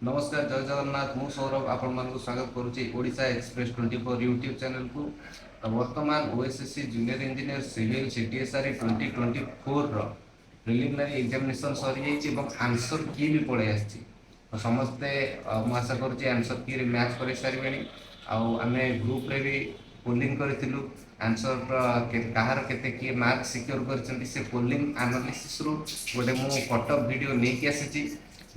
नमस्कार जय जगन्नाथ मु सौरभ आपण मानक स्वागत करुच्ची ओडिशा एक्सप्रेस 24 यूट्यूब चैनल को। तो वर्तमान OSSC junior engineer civil CTSR 2024 preliminary examination सरी जाइए आंसर की भी पड़े आसी तो समस्ते मु आशा करुच्ची आंसर की मैच कर सारे आम ग्रुप रे भी पोलिंग करूँ आंसर कहार के किए मार्क सिक्योर कर पोलिंग एनालिसिस रु गोटे मु कटअप वीडियो नहीं आसी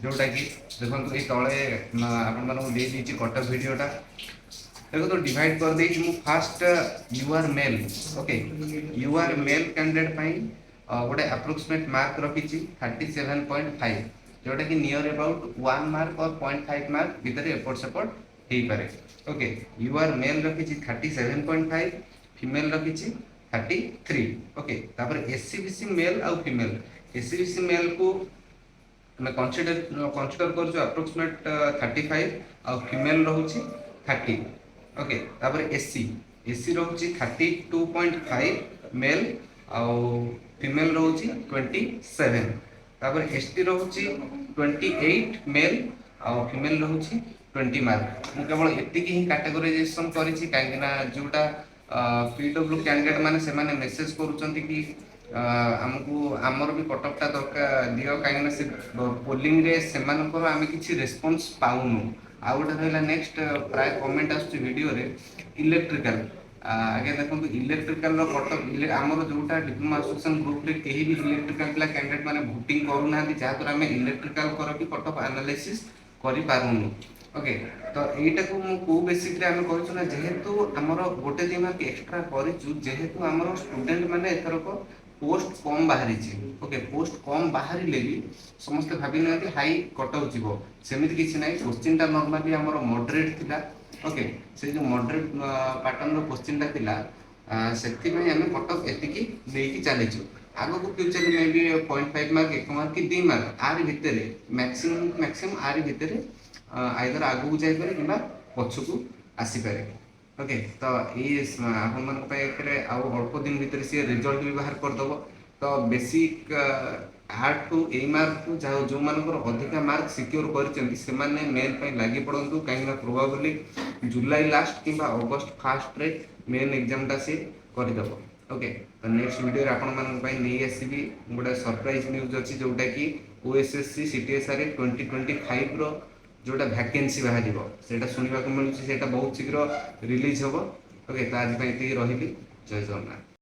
जोटा कि देखो ये तले आपको कटअप वीडियोटा देखो तो डिवाइड कर दे fast UR male okay UR male candidate गोटे अप्रोक्सीमेट मार्क रखी 37.5 जोटा कि नियर अबाउट 1 मार्क और 0.5 मार्क भितर एपट सेपट हो पारे। ओके यूआर मेल रखी 37.5 फीमेल रखी 33। ओके तापर एससीबीसी मेल आउ फीमेल एससीबीसी मेल को कंसीडर कर अप्रोक्सीमेट 35 आउ फीमेल रोचे 30। ओके तापर एससी एससी रोचे 32.5 मेल आउ फीमेल रोचे 27। तापर एसटी रोचे 28 मेल आउ फीमेल रोचे 20 मार्क। मु केवल एतिक ही कैटेगराइजेशन करिछि कहीं जोटा पीडब्ल्यू कैंडिडेट माने से माने मेसेज करूछंती कि आमको आमर भी कटअपटा दरकार दियो कहीं से पोलिंग रे सेमानकर आमे किछि रेस्पॉन्स पाउनु। आ गोटे रहा नेक्स्ट प्राय कमेंट आसुची वीडियो रे इलेक्ट्रिकल आगे देखो इलेक्ट्रिकल कटअप आमर जोटा डिप्लोमा एसोसिएशन ग्रुप रे कहीं भी इलेक्ट्रिकल पिला कैंडिडेट माने वोटिंग करूना जहाँ द्वारा आमे इलेक्ट्रिकल कर भी कटअप एनालिसिस करि पारुनु। ओके तो यहीटा को मु बेसिक रे आमे कहछु ना जेहेतु आमर गोटे दिन एक्स्ट्रा करिछु जेहेतु आमर स्टूडेंट माने एथरको पोस्ट कम बाहरी। ओके पोस्ट कम बाहर भी समस्ते भावी ना हाई कटअप जीव सेमती किसी ना क्वेश्चन टा नॉर्मली आमर मॉडरेट थिला। ओके से जो मॉडरेट पैटर्न रो क्वेश्चन टा थिला सेति में हमें कटअप एतिकी लेकी चलीछु आगो को फ्यूचर में भी 0.5 मार्क 1 मार्क कि 2 मार्क आर भीतर मैक्सिमम आर भीतर आइदर आगू जाई पारे किबा पछकू आसी पारे। ओके तो ये अल्प दिन भीतर सी रिजल्ट भी बाहर करदेव। तो बेसिक 8 टू 8 मार्क जो मानकर अधिका मार्क सिक्योर कर मेन लगी पड़ू कहीं प्रोबाबली जुलाई लास्ट कि अगस्ट फास्ट रे मेन एग्जामटा सी करदेव। ओके तो नेक्स्ट वीडियो आपण नहीं आसबि गोटे सरप्राइज न्यूज अच्छी जोटा कि ओएसएससी सीटीएसआर 2025 रो जोटा वैकेंसी बाहर से शुणा मिलूँ से बहुत शीघ्र रिलीज हम। ओके तो आज रही जय जगन्नाथ।